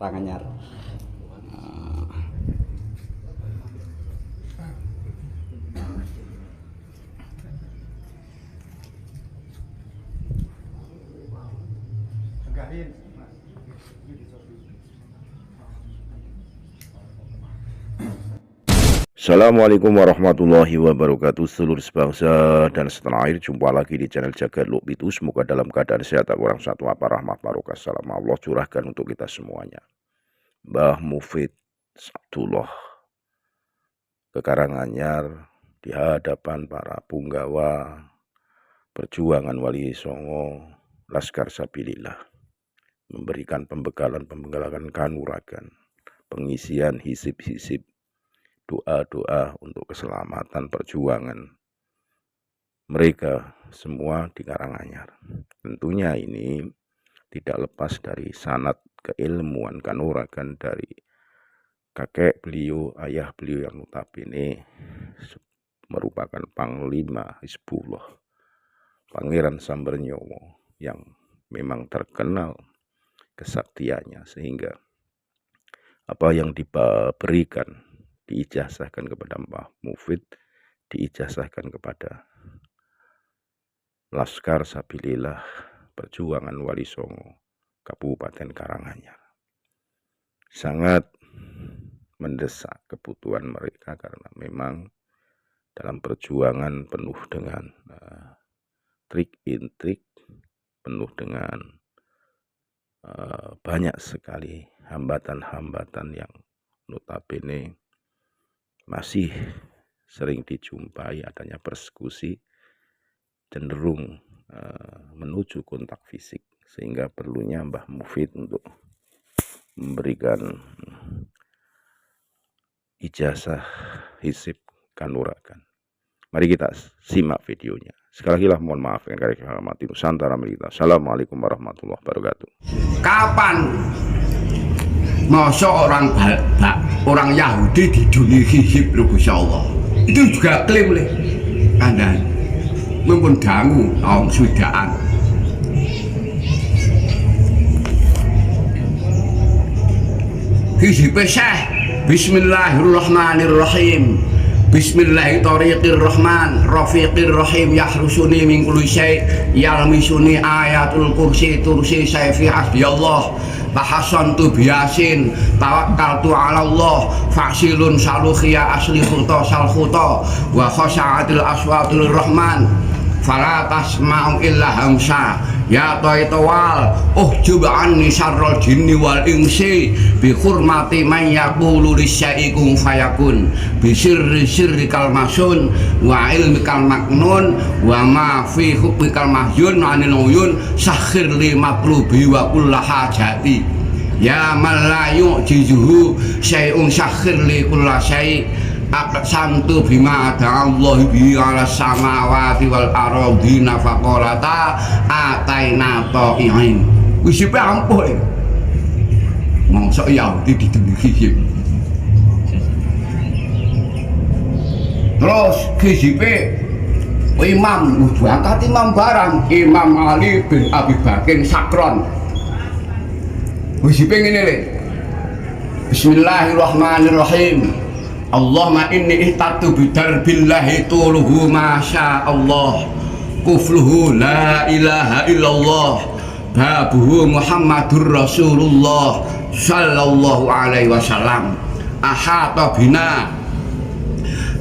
Karanganyar. Assalamualaikum warahmatullahi wabarakatuh. Seluruh sebangsa dan setanah air, jumpa lagi di channel Jagat Luk Pitu. Semoga dalam keadaan sehat, tak kurang satu apa, rahmat barokah salam Allah curahkan untuk kita semuanya. Mbah Mufid Sabtullah ke Karanganyar di hadapan para punggawa perjuangan Wali Songo Laskar Sabilillah, memberikan pembekalan kanuragan, pengisian hisib-hisib, doa-doa untuk keselamatan perjuangan mereka semua di Karanganyar. Tentunya ini tidak lepas dari sanad keilmuan kanuragan dari kakek beliau, ayah beliau yang notabene merupakan Panglima Hizbullah, Pangeran Sambernyowo, yang memang terkenal kesaktiannya, sehingga apa yang diberikan diijazahkan kepada Mbah Mufid, diijazahkan kepada Laskar Sabilillah Perjuangan Wali Songo Kabupaten Karanganyar. Sangat mendesak kebutuhan mereka karena memang dalam perjuangan penuh dengan trik-intrik, penuh dengan banyak sekali hambatan-hambatan yang notabene masih sering dijumpai adanya persekusi, cenderung menuju kontak fisik, sehingga perlunya Mbah Mufid untuk memberikan ijazah hisib kanuragan. Mari kita simak videonya. Sekali lagi mohon maaf yang kami hormati Nusantara Militer. Assalamualaikum warahmatullahi wabarakatuh. Kapan masa orang Yahudi di dunia hisib Insya Allah itu juga klaim oleh Anda mumpun dangu om sudaan hisib Syekh. Bismillahirrahmanirrahim. Bismillahirrahmanirrahim. Rafiqirrahim yahrusuni min kulli syai' yalmisuni ayatul kursi tursi sayfi hasbiyallah. Tahasantu biyasin tawakkaltu ala Allah fasilun salukhia asli khuta sal khuta wa khasha'atil aswatul rahman fala tasma'u illa hamsa ya taitawal uhjub anni syarrul jinni wal insi bi hurmati man yaqulu lisyai'kum fayakun bi sirri sirrikal masun wa ilmikal maknun wa ma fi hubbikal mahyun anil uyun sakhir li matlubi wa kullahajati ya man la yu'jizuhu syai'un sakhir li kullasyai' aqsamtu bima Allah bi ala samawati wal ardina faqolata ataina ta'iin. Wis sipe ampuh e. Mongso Yahudi dideniki. Terus kesipe imam angkat imam barang Imam Ali bin Abi Bakar Sakron. Wis sipe ngene le. Bismillahirrahmanirrahim. Allahumma inni ihtatu bidarbillahi tuluhu masya Allah kufluhu la ilaha illallah babuhu Muhammadur Rasulullah sallallahu alaihi wasallam ahata bina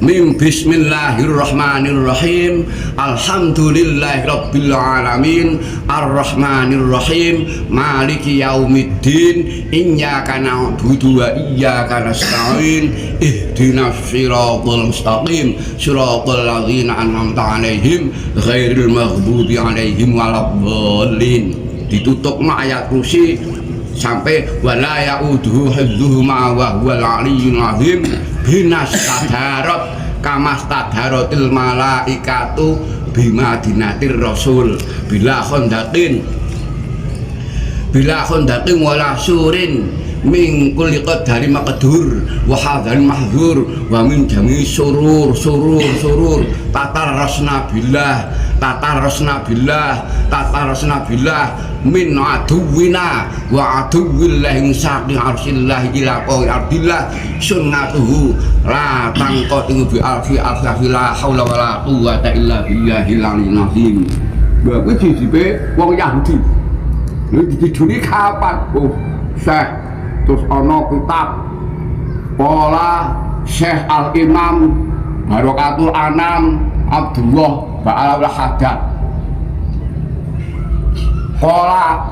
min bismillahirrahmanirrahim alhamdulillahi rabbil alamin arrahmanirrahim maliki yaumiddin iyyaka na'budu wa iyyaka nasta'in ihdinas siratal mustaqim siratal ladzina an'amta 'alaihim ghairil maghdubi 'alaihim waladdallin. Ditutup ayat kursi sampai wala ya'uduhu hifdzuhuma wa huwal aliyyul azim binas tadarat kamas tadaratil malaikatu bimadinatir rasul bila khondatin wala surin min kulli qadari maqdur wa hadzal mahdzur wa min jami surur tatar rasna billah min aduwina wa aduwillahi saqi arsillahi ila qawli ardillah sunnatuhu la tangqatu bi alfi alfi la haula wala quwwata illa billahil aliyyil azim. Kuwi disipe wong Yahudi. Lha diduni kapan? Oh, Syekh terus ana kitab Pola Syekh Al-Imam Barokatul Anam Abdullah Ba'al Haddad. Qala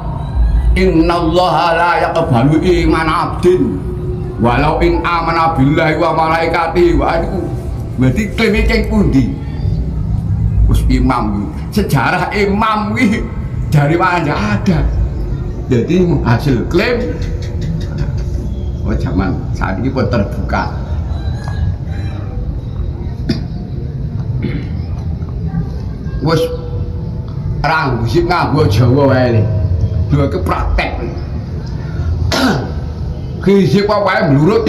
innallaha la yaqbalu iman abdin walau in amana billahi wa malaikatihi wa itu berarti klaim iki pundi? Wis imam sejarah imam iki dari mana ada. Jadi hasil klaim zaman saat ini pun terbuka. Wes orang musik nganggo Jawa wae. Dua ke praktek. Kisik wae mlurut.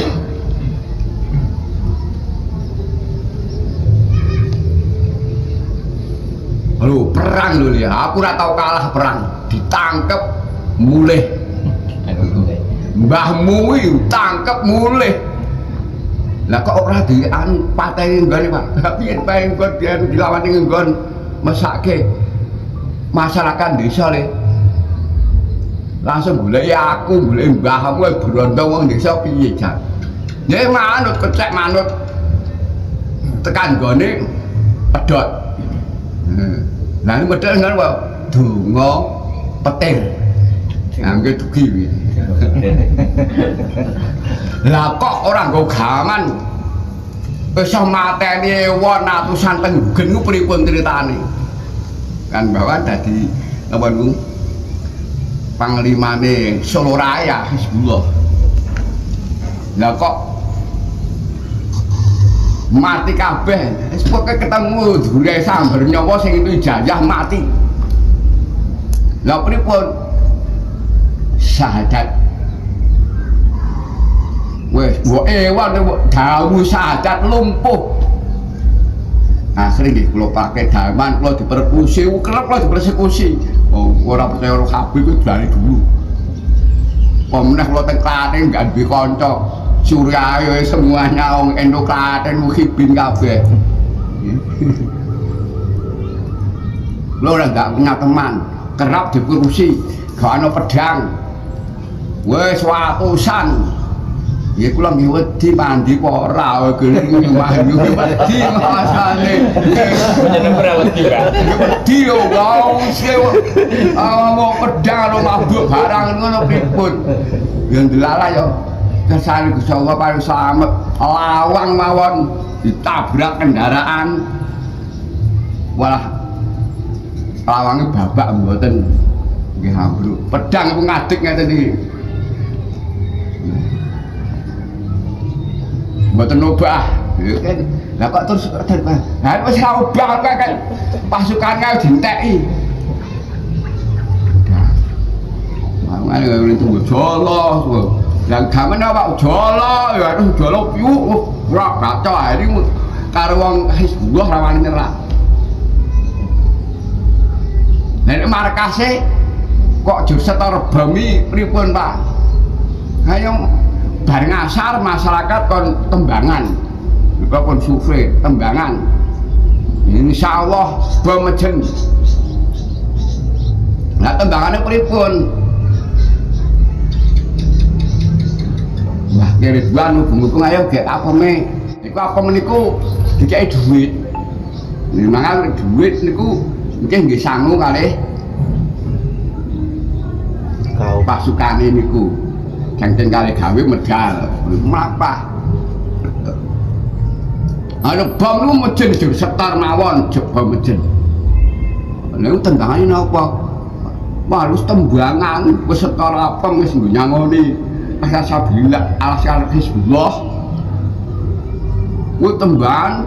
Halo, perang lho ya. Aku ora tau kalah perang. Ditangkep mulih. Mbahmu iki tangkep mulih. Lah kok ora pateni nggone, Pak? Piye bae engko dilawan ning nggon mesake masyarakat desa le. Langsung golek aku, golek mbahmu berondong wong desa piye jan. Ya manut kecek manut tekan gone pedhot. Lah ini medal ngono wae. Donga petir. Ngangge dugi kuwi. Lah kok ora nggo gaman. Bisa mateni ewon atusan tenggen ku pripun critane? Kan bahwa dadi apa niku panglimane Solo Raya Hizbullah. Lah kok mati kabeh, wis pokoke ketemu dure sambar nyawa sing itu ijazah mati. Lah pripun? Syahadat. Wes, mbok ewan dawu syahadat lumpuh. Akhire nggih kula pakai daman, kula dipersekusi, kerep kula dipersekusi. Oh, ora percaya karo kabeh kuwi dari dulu. Pemenah kula teng Klaten gak duwe kanca. Surya ayo semuanya wong Endo Klaten muhibin kabeh. Lho ora gak punya teman, kerap diperusi, gak ana pedang. Wes watusan. Ya kula nggih wedi mandi kok ora gelem mandi wedi masane. Jeneng ora wedi, Pak. Wedi yo wong mau pedang lo mabuk barang ngono pripun. Ya ndelala yo kersane Gusti Allah paling slamet lawang mawon ditabrak kendaraan. Walah lawange babak mboten nggih ambruk. Pedang ku ngadeg ngeten iki. Mboten obah. Lah kok terus ha wis ora obah kan pasukannya dienteki. Mangane ngene tunggu jolo. Lah gamen apa jolo ya aduh jolo piyu ora baca ae karo wong Hizbullah ra wani nyerah. Nek markase kok jur setor bami pripun, Pak? Ayo bareng asar masyarakat kon tembangan. Juga kon survei tembangan. Insyaallah bemejen. Nah tembangane pripun? Wah, Ridwan hubung-hubung ayo gek apa me? Iku apa meniku dikei duit. Memang duit niku mungkin nggih sangu kalih pasukane niku. Jangten kali gawe medal, mapa. Ada bom lu mejen jeng setar mawon, coba mejen. Lalu tembangane napa? Walus tembangan, wis setar apa wis nyangoni. Asabila al-syarif Hizbullah. Ku tembangan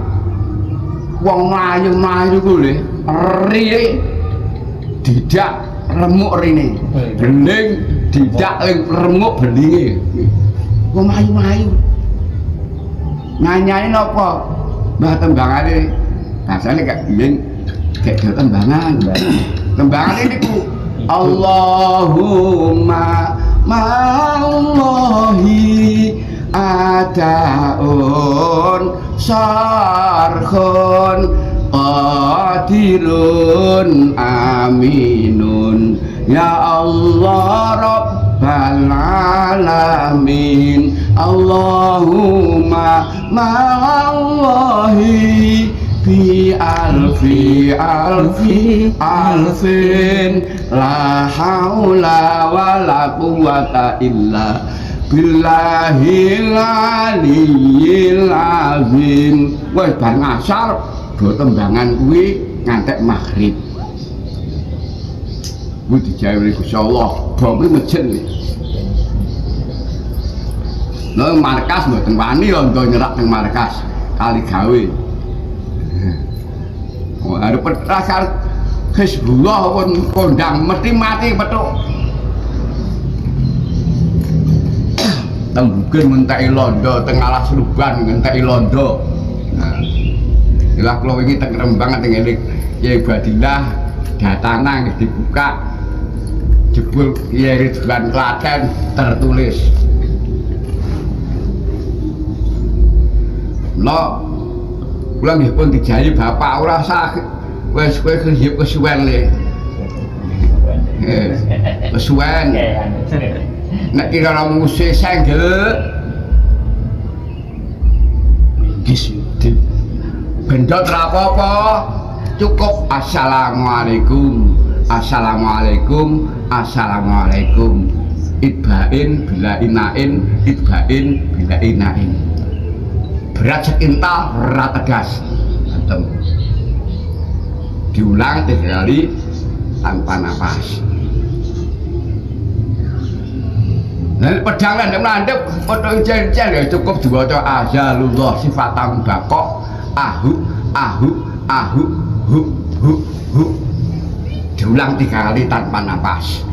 wong mlayu-mlayu ku lho, ri didak remuk rene. Bening didak ling remuk beninge. Wong mlayu-mlayu. Nyanyain apa? Mbah tembangane. Rasane gak biyen gek tembangan. Tembangan niku Allahumma ma'allahi adaun sarkhun qadirun aminun ya Allah Rabbal alamin Allahumma ma'allahi fi alfi alfin la haula wala quwwata illa billahil aliyyil azim. Wes bar ngasar do tembangan kuwi ngantek maghrib. Kuwi dijawe Gusti Allah, bome mejen. Lha markas mboten wani londo nyerak teng markas kali gawe. Oh, ada petrasar Hizbullah pun kondang mesti mati petuk. Tembugin mentai londo teng alas ruban ngenteki londo. Nah, ilah kula wingi teng Rembang teng ngene Kyai Badillah datana nggih dibuka jebul Kyai Ridwan Klaten tertulis. Lo kula nggih pun dijahi bapak ora usah wis kowe kerja kesuwen le. Kesuwen. Nek kira ora musih senggel. Bendot ora apa-apa. Cukup assalamualaikum. Assalamualaikum. Assalamualaikum. Itbain bila inain, itbain bila inain. Berat sekintal rata gas diulang 3 kali tanpa nafas. Nah, pedang landep landep foto ijen-ijen ya cukup diwaca azalullah sifatam bakok ahu ahu ahu hu hu hu diulang 3 kali tanpa nafas.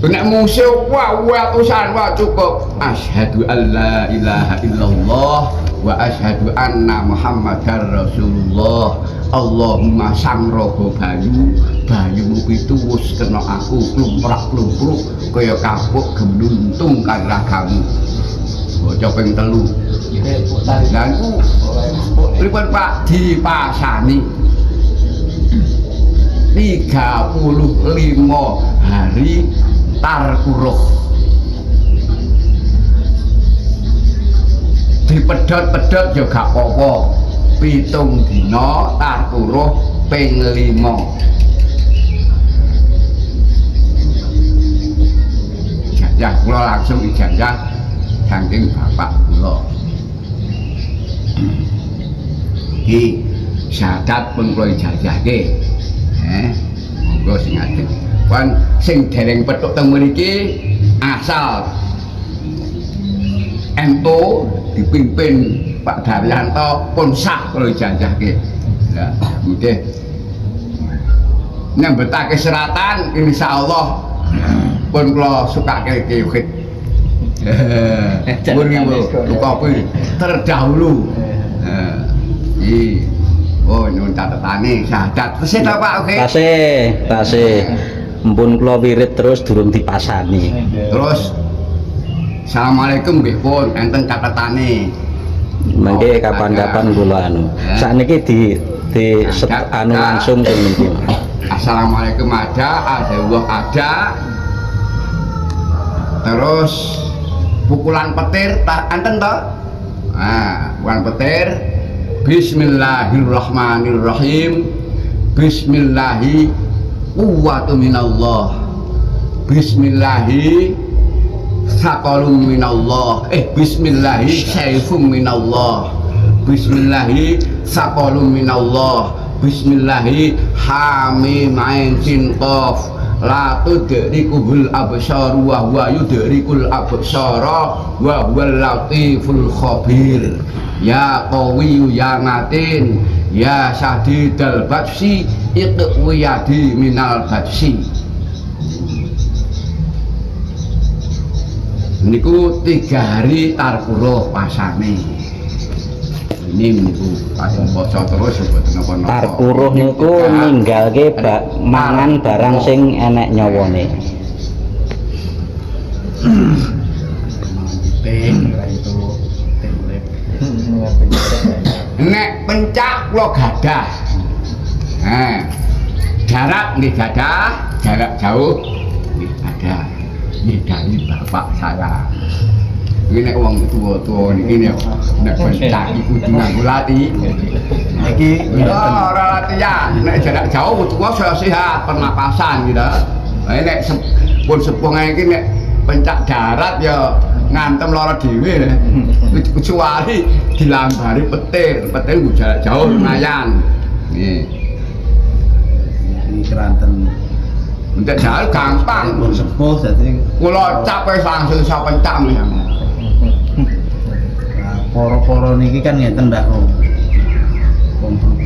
Nek musuh wa utusan wa cukup asyhadu alla ilaha illallah wa asyhadu anna muhammadar rasulullah. Allahumma sangrogo bayu pitu wis kena aku klumprak-klumpruk kaya kapuk gemluntung kan ragamu. Baca ping 3. Lan pripun Pak dipasani 35 hari tarkuruh dipedhot-pedhot ya gak apa-apa 7 dina tarkuruh ping 5 ijazah kula langsung ijazah saking bapak kula iki syahadat pun kula ijazahke monggo sing ajeng kan sing dereng petuk teng mriki asal ento dipimpin Pak Daryanto pun sah kalau ijazahke. Lah nggih. Nyambetake seratan insyaallah pun kula sukake kiwit. Pun kopi terdahulu. Oh nyuwun catetane syahadat. Tesih ta Pak oke. Tasih. Mpun kula wirid terus durung dipasani. Terus assalamualaikum nggih pun enten catetane. Mangke kapan-kapan kula anu. Sakniki di anu langsung teng niki. Assalamualaikum ada terus pukulan petir enten to? Nah, pukulan petir bismillahirrahmanirrahim bismillahi quwwatu minallah bismillahi saqalum minallah bismillahi saifum minallah bismillahi saqalum minallah bismillahi hamim ain sin qaf la tudrikul absar wa huwa yudrikul absara wa huwal latiful khabir ya qawiyyu ya matin ya sadidal batsi iqwiyadi minal batsi. Niku 3 hari tarkuruh pasane ini niku pas basa terus mboten napa-napa. Tarkuruh niku ninggalke mangan barang sing enek nyawane. Nek pencak kula gadah. Jarak nggih gadah, jarak jauh nggih gadah. Nggih dari bapak saya. Iki nek wong tuwa-tuwa niki nek pencak iku kudu nganggo lati. Iki ora latihan, nek jarak jauh tuwa saya sehat pernapasan gitu. Nek pun sepuh iki nek pencak darat ya ngantem lara dhewe kecuali dilambari petir jarak jauh lumayan nggih keranten untuk jauh gampang pun sepuh dadi kula capek langsung iso pencak ya poro-poro niki kan ngeten Mbak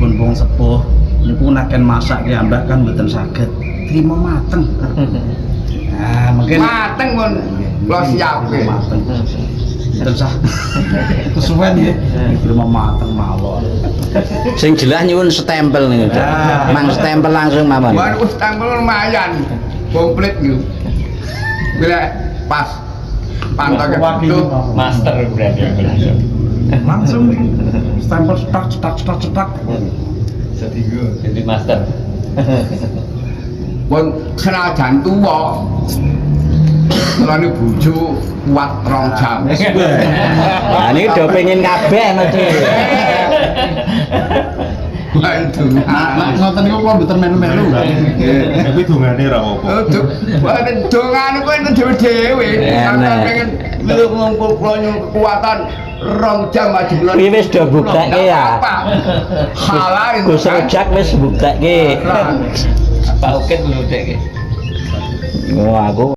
pun sepuh niku naken masak ya Mbak kan mboten saged trimo mateng. Nah, mungkin mateng pun kula siapke. Mateng. Terus kesuwen ya. Trimo mateng mawon. Sing jelas nyuwun stempel niku. Mang stempel langsung mawon. Waduh stempel lumayan. Komplit niku. Bila pas pantake itu Master berarti. Langsung stempel cetak. Setigo jadi master. pun senajan tuwa lane bojo kuat 2 jam. Nah niki do pengen kabeh mesti. Waduh. Nah, ngoten niku kula mboten melu-melu. Tapi dungane ra apa-apa. Waduh, dongane kuwi dhewe-dhewe. Sampe pengen lu ngumpul kula nyuwun kekuatan 2 jam aja bulan. Kuwi wis do buktekke ya. Halal Gus Rojak wis buktekke. Pak Uket dulu dek. Oh aku